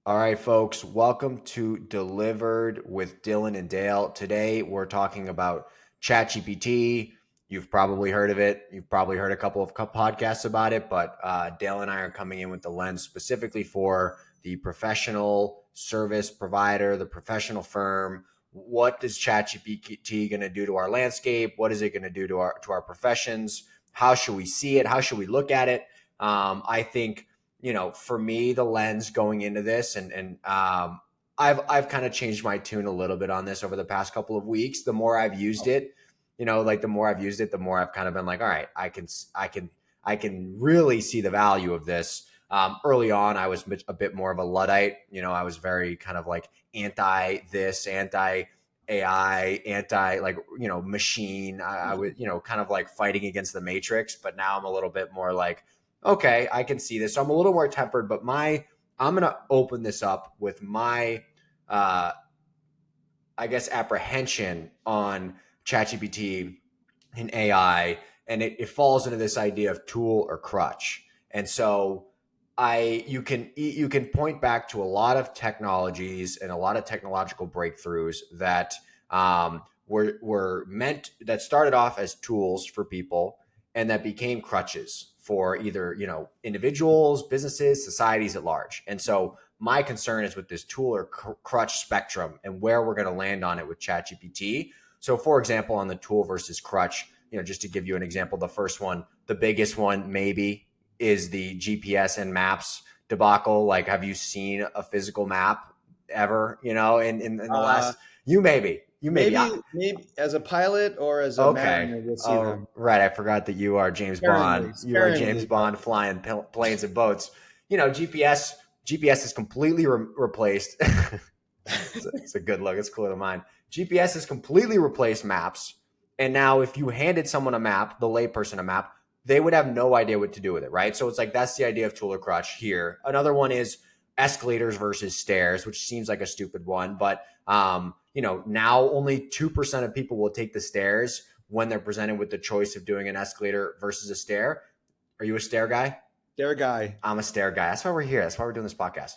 All right, folks, welcome to Delivered with Dylan and Dale. Today, we're talking about ChatGPT. You've probably heard of it. You've probably heard a couple of podcasts about it, but Dale and I are coming in with the lens specifically for the professional service provider, the professional firm. What is ChatGPT going to do to our landscape? What is it going to do to our professions? How should we see it? How should we look at it? I think for me, the lens going into this, and I've kind of changed my tune a little bit on this over the past couple of weeks. The more I've used it, the more I've used it, the more I've kind of been like, all right, I can really see the value of this. Early on, I was a bit more of a Luddite. I was very kind of like anti this, anti AI, anti machine. I was kind of like fighting against the Matrix, but now I'm a little bit more like, okay, I can see this. So I'm a little more tempered, but I'm going to open this up with my, uh, I guess, apprehension on ChatGPT and AI, and it falls into this idea of tool or crutch. And so you can point back to a lot of technologies and a lot of technological breakthroughs that were meant that started off as tools for people and that became crutches for either individuals, businesses, societies at large. And so my concern is with this tool or crutch spectrum and where we're going to land on it with ChatGPT. So, for example, on the tool versus crutch, just to give you an example, the first one, the biggest one maybe is the GPS and maps debacle. Like, have you seen a physical map ever? In the Uh, last, you maybe. maybe as a pilot or as a Okay. mariner, we'll see Oh, them right. I forgot that you are James Bond. You are James sparingly, but Bond flying planes and boats. GPS is completely replaced. It's a good look. It's cooler than mine. GPS has completely replaced maps. And now, if you handed someone a map, the layperson a map, they would have no idea what to do with it, right? So it's like that's the idea of tool or crutch here. Another one is escalators versus stairs, which seems like a stupid one, but now only 2% of people will take the stairs when they're presented with the choice of doing an escalator versus a stair. Are you a stair guy? they're a guy. I'm a stair guy. That's why we're here. That's why we're doing this podcast.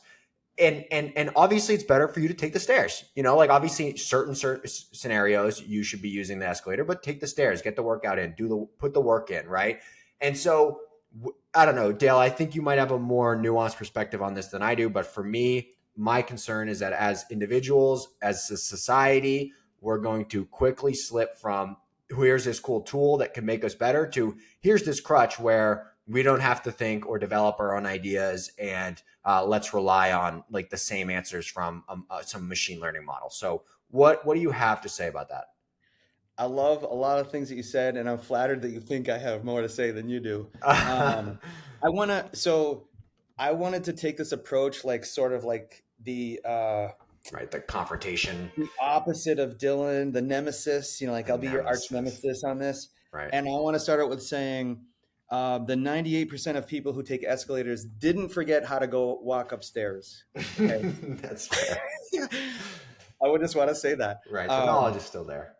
And obviously it's better for you to take the stairs. Like obviously certain scenarios you should be using the escalator, but take the stairs, get the workout in, put the work in, right? And so I don't know, Dale, I think you might have a more nuanced perspective on this than I do, but for me, my concern is that as individuals, as a society, we're going to quickly slip from here's this cool tool that can make us better to here's this crutch where we don't have to think or develop our own ideas, and let's rely on like the same answers from some machine learning model. So what do you have to say about that? I love a lot of things that you said, and I'm flattered that you think I have more to say than you do. Um, I wanted to take this approach, like sort of like Right, the confrontation. the opposite of Dylan, the nemesis. Like The I'll be your arch nemesis. nemesis on this, Right. and I want to start out with saying the 98% of people who take escalators didn't forget how to go walk upstairs. Okay. That's fair. I would just want to say that. Right, the knowledge is still there.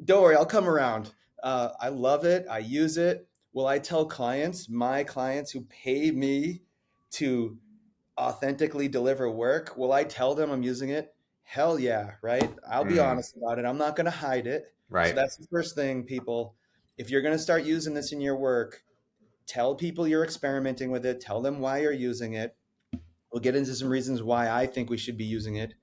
Don't worry, I'll come around. I love it. I use it. Will I tell clients, my clients who pay me to authentically deliver work, will I tell them I'm using it? Hell yeah, right? I'll be Mm, honest about it. I'm not going to hide it. So right. that's the first thing, people. If you're going to start using this in your work, tell people you're experimenting with it. Tell them why you're using it. We'll get into some reasons why I think we should be using it.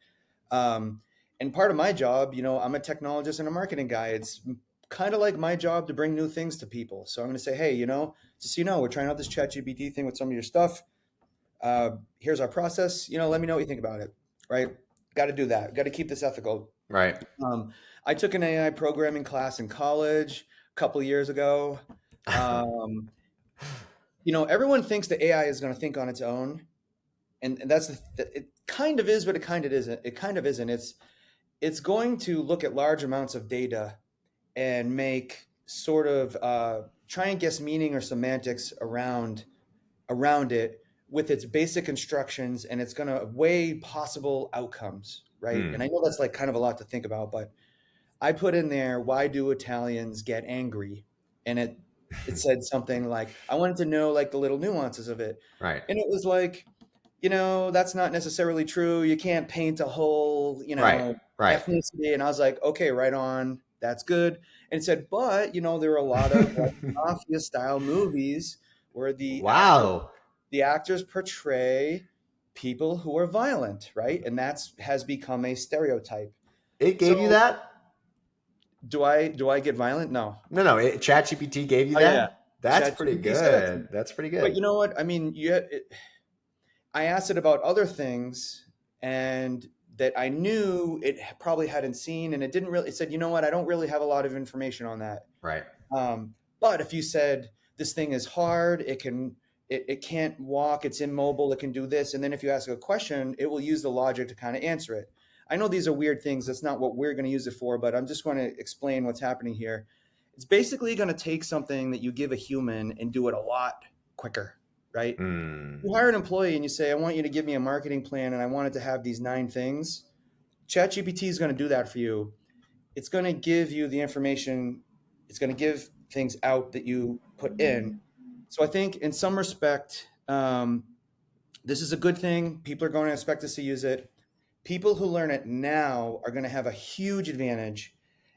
Um, and part of my job, I'm a technologist and a marketing guy. It's kind of like my job to bring new things to people. So I'm going to say, hey, just so you know, we're trying out this ChatGPT thing with some of your stuff. Here's our process. Let me know what you think about it. Right? Got to do that. Got to keep this ethical. Right. Um, I took an AI programming class in college a couple of years ago. Um, everyone thinks that AI is going to think on its own, and that's it. Kind of is, but it kind of isn't. It kind of isn't. It's going to look at large amounts of data and make sort of try and guess meaning or semantics around it with its basic instructions, and it's going to weigh possible outcomes, right? And Hmm. I know that's like kind of a lot to think about, but I put in there, why do Italians get angry? And it said something like, I wanted to know like the little nuances of it. Right. And it was like, that's not necessarily true. You can't paint a whole, Right. Right. ethnicity. And I was like, okay, right on. That's good. And it said, but, there are a lot of like mafia style movies where Wow. the actors portray people who are violent, right? And that's has become a stereotype. It gave you So that? do I get violent? No. No, no. ChatGPT gave you Oh yeah. that? That's pretty ChatGPT said that to me. good. That's pretty But good. you know what? I mean, I asked it about other things and that I knew it probably hadn't seen, and it didn't really. It said, you know what? I don't really have a lot of information on that. Right. But if you said this thing is hard, it can't walk, it's immobile, it can do this, and then if you ask a question, it will use the logic to kind of answer it. I know these are weird things. That's not what we're going to use it for, but I'm just going to explain what's happening here. It's basically going to take something that you give a human and do it a lot quicker, right? Hmm. You hire an employee and you say, I want you to give me a marketing plan and I want it to have these 9 things. ChatGPT is going to do that for you. It's going to give you the information, it's going to give things out that you put in. So I think in some respect, this is a good thing. People are going to expect us to use it. People who learn it now are going to have a huge advantage.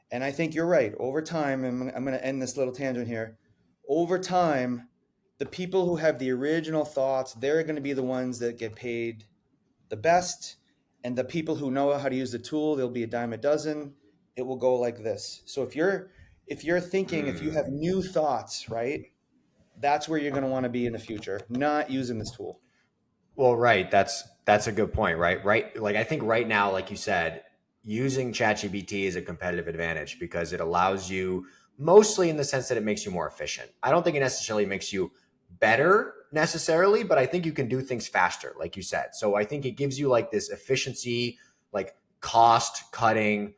And I think you're right. Over time, and I'm going to end this little tangent here. Over time, the people who have the original thoughts, they're going to be the ones that get paid the best. And the people who know how to use the tool, they'll be a dime a dozen. It will go like this. So if you're thinking, if you have Hmm. new thoughts, right, that's where you're going to want to be in the future, not using this tool. Well, right. That's a good point, right? Right. Like I think right now, like you said, using ChatGPT is a competitive advantage because it allows you mostly in the sense that it makes you more efficient. I don't think it necessarily makes you better necessarily, but I think you can do things faster, like you said. So I think it gives you like this efficiency, like cost cutting,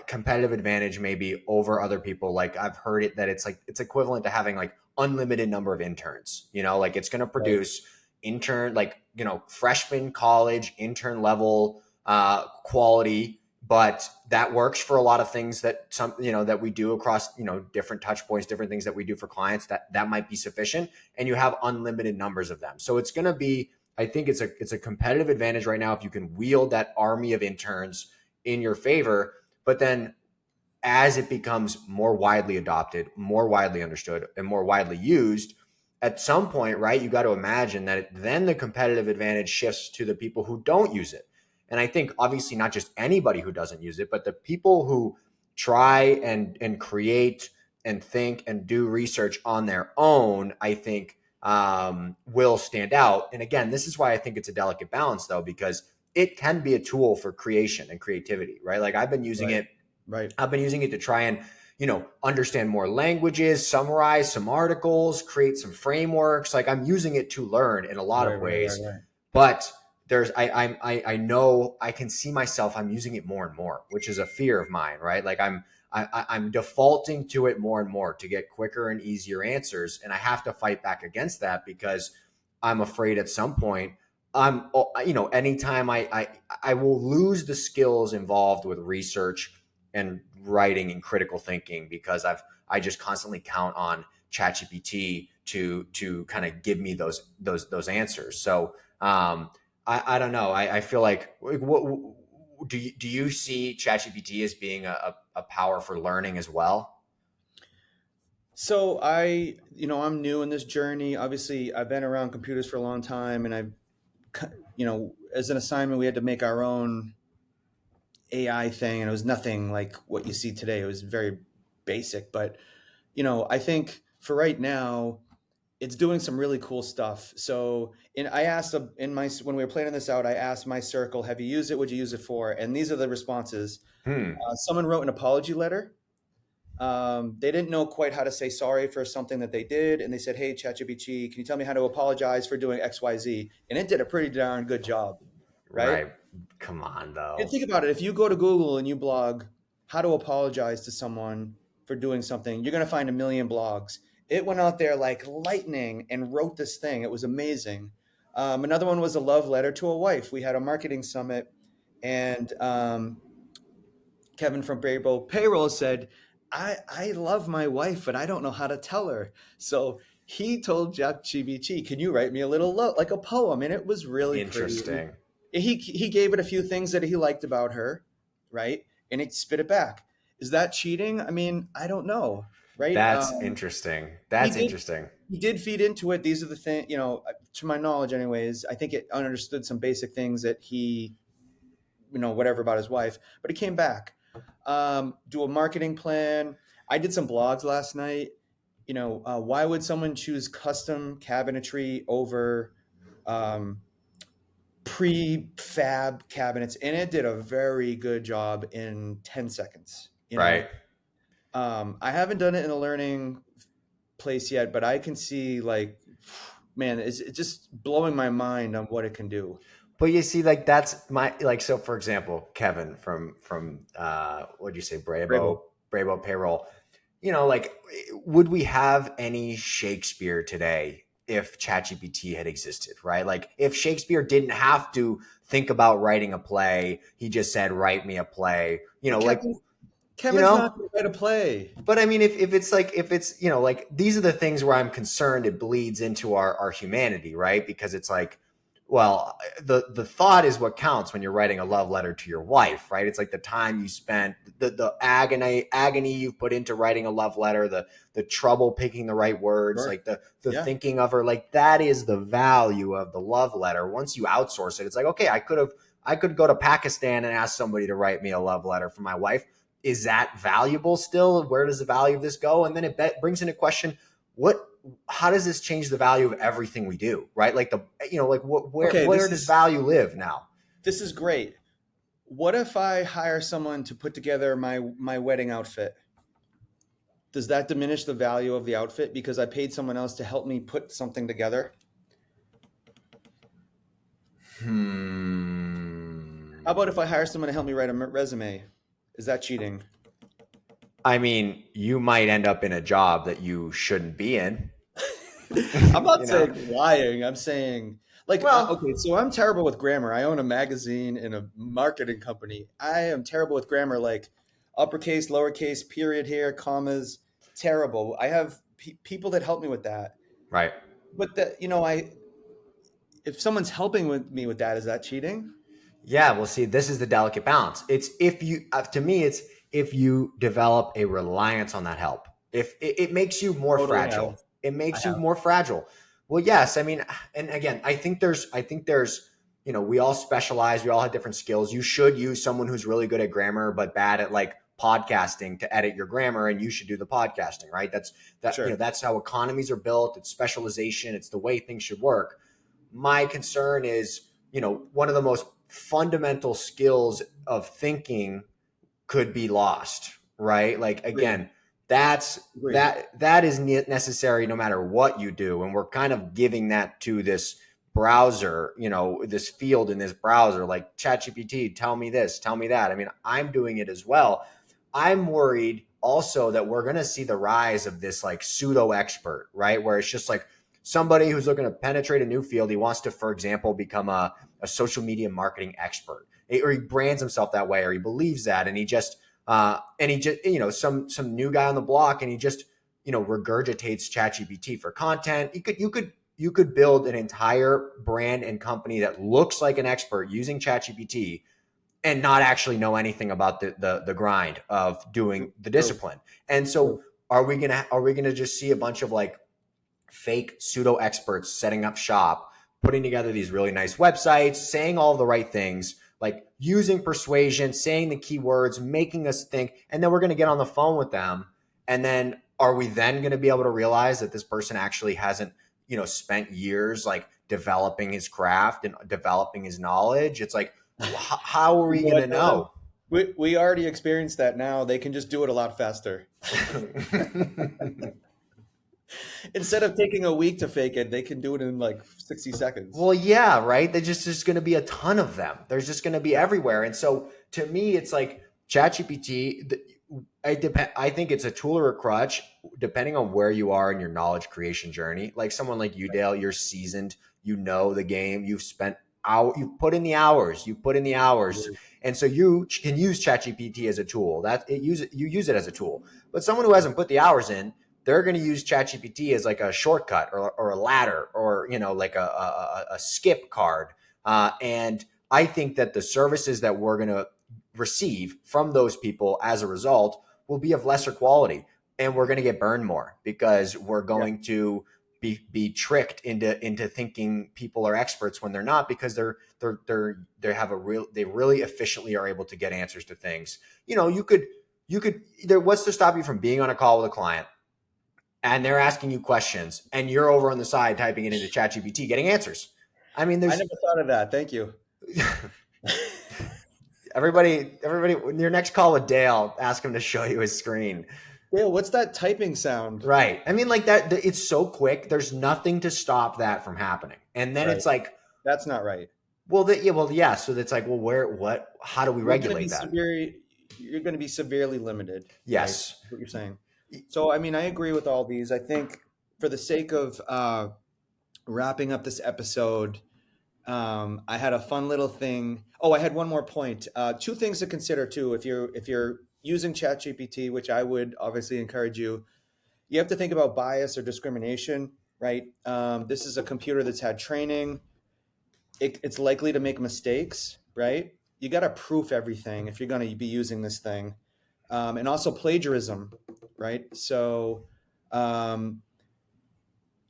competitive advantage maybe over other people. Like I've heard it that it's like it's equivalent to having like unlimited number of interns, like it's going to Right. produce intern, like freshman college intern level quality, but that works for a lot of things that that we do across different touch points, different things that we do for clients, that might be sufficient, and you have unlimited numbers of them. So it's going to be, I think it's a competitive advantage right now if you can wield that army of interns in your favor. But then as it becomes more widely adopted, more widely understood, and more widely used, at some point, right, you got to imagine that then the competitive advantage shifts to the people who don't use it. And I think obviously not just anybody who doesn't use it, but the people who try and create and think and do research on their own, I think will stand out. And again, this is why I think it's a delicate balance, though, because it can be a tool for creation and creativity, right? Like Right. Right. I've been using it to try and, understand more languages, summarize some articles, create some frameworks. Like I'm using it to learn in a lot Right. of Right. Right. ways, Right. but I know I can see myself, I'm using it more and more, which is a fear of mine, right? Like I'm defaulting to it more and more to get quicker and easier answers. And I have to fight back against that because I'm afraid at some point anytime I will lose the skills involved with research and writing and critical thinking because I just constantly count on ChatGPT to kind of give me those answers. So I don't know. I feel like what do you see ChatGPT as being a power for learning as well? So I'm new in this journey. Obviously, I've been around computers for a long time, and as an assignment, we had to make our own AI thing, and it was nothing like what you see today. It was very basic, but I think for right now, it's doing some really cool stuff. So, I asked in my when we were planning this out, I asked my circle, "Have you used it? Would you use it for?" And these are the responses. Hmm. Someone wrote an apology letter. They didn't know quite how to say sorry for something that they did, and they said, "Hey, ChatGPT, can you tell me how to apologize for doing X, Y, Z?" And it did a pretty darn good job, right? Right. Come on, And though. think about it. If you go to Google and you blog how to apologize to someone for doing something, you're going to find a million blogs. It went out there like lightning and wrote this thing. It was amazing. Another one was a love letter to a wife. We had a marketing summit, and Kevin from Payroll said, I love my wife, but I don't know how to tell her. So he told ChatGPT, "Can you write me a little like a poem?" And it was really pretty. Interesting. He gave it a few things that he liked about her, right? And it spit it back. Is that cheating? I mean, I don't know, right? That's interesting. He That's did interesting. he did feed into it. These are the things, to my knowledge, anyways. I think it understood some basic things that he, whatever about his wife, but he came back. Do a marketing plan. I did some blogs last night. Why would someone choose custom cabinetry over um, prefab cabinets? And it did a very good job in 10 seconds. Right. I haven't done it in a learning place yet, but I can see like, man, it's just blowing my mind on what it can do. But you see, like that's my like so for example, Kevin from what'd you say, Bravo. Bravo payroll, like would we have any Shakespeare today if ChatGPT had existed, right? Like if Shakespeare didn't have to think about writing a play, he just said, write me a play, But like you Kevin's not know, going to write a play. but I mean, if it's like if it's like these are the things where I'm concerned it bleeds into our humanity, right? Because it's like, well, the thought is what counts when you're writing a love letter to your wife, right? It's like the time you spent, the agony you've put into writing a love letter, the trouble picking the right words, Sure. like the Yeah. thinking of her, like that is the value of the love letter. Once you outsource it, it's like, okay, I could go to Pakistan and ask somebody to write me a love letter for my wife. Is that valuable still? Where does the value of this go? And then it brings into question what how does this change the value of everything we do, right? Like Okay, where does value live now? this is great. What if I hire someone to put together my wedding outfit? Does that diminish the value of the outfit because I paid someone else to help me put something together? How about if I hire someone to help me write a resume? Is that cheating? I mean, you might end up in a job that you shouldn't be in. I'm not you know saying lying. I'm saying like well, okay, so I'm terrible with grammar. I own a magazine and a marketing company. I am terrible with grammar, like uppercase, lowercase, period here, commas. Terrible. I have people that help me with that. right. But that I if someone's helping with me with that, is that cheating? Yeah, well, see, this is the delicate balance. It's if you, to me, it's if you develop a reliance on that help. If it makes you more Totally fragile, have. it I makes you have. more fragile. Well, yes, I mean, and again, I think there's, we all specialize, we all have different skills. You should use someone who's really good at grammar but bad at like podcasting to edit your grammar, and you should do the podcasting, right? Sure. That's how economies are built. It's specialization. It's the way things should work. My concern is, one of the most fundamental skills of thinking could be lost, right? Like Agreed. again, that's Agreed. that is necessary no matter what you do, and we're kind of giving that to this browser, this field in this browser, like ChatGPT, tell me this, tell me that. I mean, I'm doing it as well. I'm worried also that we're going to see the rise of this like pseudo expert, right? Where it's just like somebody who's looking to penetrate a new field. He wants to, for example, become a social media marketing expert, or he brands himself that way, or he believes that, and he just some new guy on the block, and he just regurgitates ChatGPT for content. You could build an entire brand and company that looks like an expert using ChatGPT and not actually know anything about the grind of doing the True. discipline. And True. so are we gonna just see a bunch of like fake pseudo experts setting up shop, putting together these really nice websites, saying all the right things, like using persuasion, saying the keywords, making us think, and then we're going to get on the phone with them, and then are we then going to be able to realize that this person actually hasn't, spent years like developing his craft and developing his knowledge? It's like, how are You we know going what, to Dylan? know? We already experienced that now. They can just do it a lot faster. Instead of taking a week to fake it, they can do it in like 60 seconds. Well, yeah, right. There's going to be a ton of them. There's just going to be everywhere. And so to me, it's like ChatGPT. I think it's a tool or a crutch, depending on where you are in your knowledge creation journey. Like someone like you, Dale, you're seasoned. You know the game. You've spent you've put in the hours. You put in the hours, and so you can use ChatGPT as a tool. You use it as a tool. But someone who hasn't put the hours in, they're going to use ChatGPT as like a shortcut or a ladder or, like a skip card. And I think that the services that we're going to receive from those people as a result will be of lesser quality, and we're going to get burned more because we're Yeah. going to be tricked into thinking people are experts when they're not, because they really efficiently are able to get answers to things. You could there what's to stop you from being on a call with a client and they're asking you questions and you're over on the side typing it into ChatGPT getting answers. I mean, I there's never thought of that. Thank you. everybody your next call with Dale, ask him to show you his screen. Dale, what's that typing sound? Right. I mean, like that, it's so quick. There's nothing to stop that from happening. And then Right. it's like, That's not right. yeah. So it's like, well, how do we We're going to be regulate that? you're going to be severely limited, right? Yes. That's what you're saying. So, I mean, I agree with all these. I think for the sake of wrapping up this episode, I had a fun little thing. Oh, I had one more point. Two things to consider too. If you're using ChatGPT, which I would obviously encourage you, you have to think about bias or discrimination, right? This is a computer that's had training. It's likely to make mistakes, right? You got to proof everything if you're going to be using this thing, and also plagiarism, right? So, um,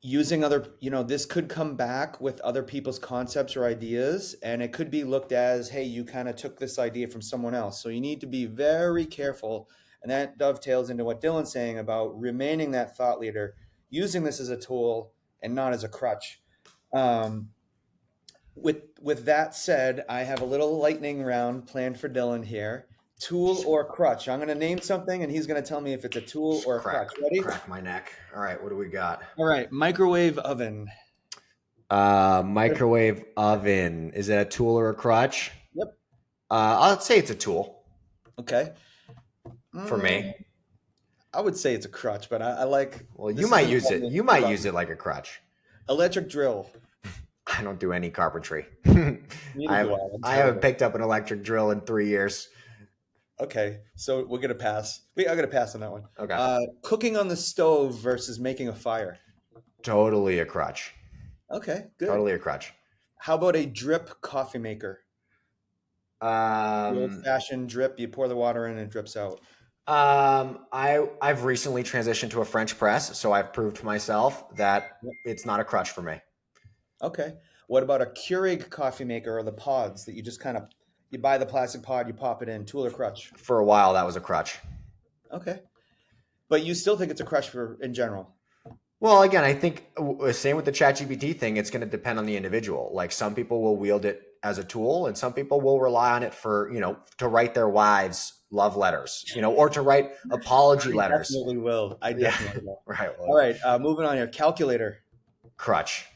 using other, this could come back with other people's concepts or ideas, and it could be looked as, hey, you kind of took this idea from someone else. So you need to be very careful, and that dovetails into what Dylan's saying about remaining that thought leader, using this as a tool and not as a crutch. Um, with that said, I have a little lightning round planned for Dylan here. Tool or crutch? I'm going to name something, and he's going to tell me if it's a tool Just or a crutch. Ready? crack my neck. All right. What do we got? All right. Microwave oven. Microwave oven. Is it a tool or a crutch? Yep. I'll say it's a tool Okay. for me. I would say it's a crutch, but I like. Well, you This might isn't use one it. to You might give up. use it like a crutch. Electric drill. I don't do any carpentry. Neither do I. I'm I haven't terrible. picked up an electric drill in 3 years. Okay, so we're gonna pass. Wait, I'm gonna pass on that one. Okay. Cooking on the stove versus making a fire. Totally a crutch. Okay, good. Totally a crutch. How about a drip coffee maker? The Um, old-fashioned drip. You pour the water in and it drips out. I've recently transitioned to a French press, so I've proved to myself that Yep. it's not a crutch for me. Okay. What about a Keurig coffee maker or the pods that you just kind of you buy the plastic pod, you pop it in, tool or crutch? For a while, that was a crutch. Okay. But you still think it's a crutch for in general? Well, again, I think same with the ChatGPT thing. It's going to depend on the individual. Like some people will wield it as a tool, and some people will rely on it for to write their wives love letters, or to write apology I letters. definitely will. I Yeah, definitely will. right. All Well, right, moving on here. Calculator. crutch.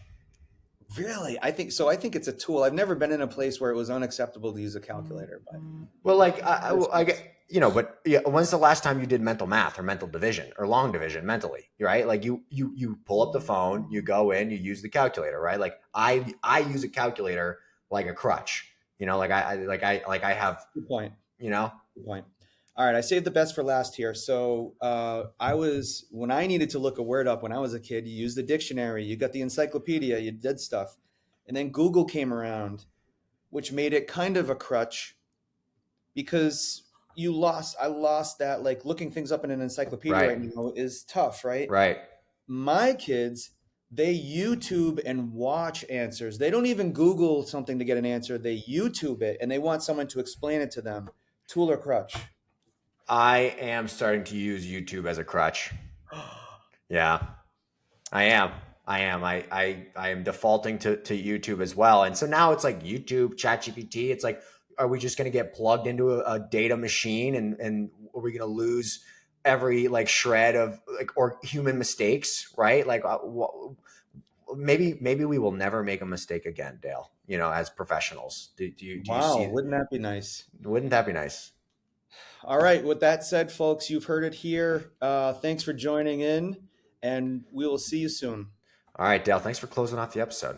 Really? I think so. I think it's a tool. I've never been in a place where it was unacceptable to use a calculator, but Well, like I get, but yeah, when's the last time you did mental math or mental division or long division mentally, right? Like you pull up the phone, you go in, you use the calculator, right? Like I use a calculator like a crutch, I have, good point. you know, Good point. All right, I saved the best for last here. So when I needed to look a word up when I was a kid, you used the dictionary, you got the encyclopedia, you did stuff. And then Google came around, which made it kind of a crutch because I lost that, like looking things up in an encyclopedia right, right now is tough, right? right. My kids, they YouTube and watch answers. They don't even Google something to get an answer. They YouTube it and they want someone to explain it to them. Tool or crutch? I am starting to use YouTube as a crutch. Yeah, I am. I am defaulting to YouTube as well. And so now it's like YouTube, ChatGPT. It's like, are we just going to get plugged into a data machine and are we going to lose every like shred of like or human mistakes, right? Like maybe we will never make a mistake again, Dale, as professionals. Do you Wow, see, wouldn't that be nice? wouldn't that be nice? All right, with that said, folks, you've heard it here. Thanks for joining in, and we will see you soon. All right, Dale, thanks for closing off the episode.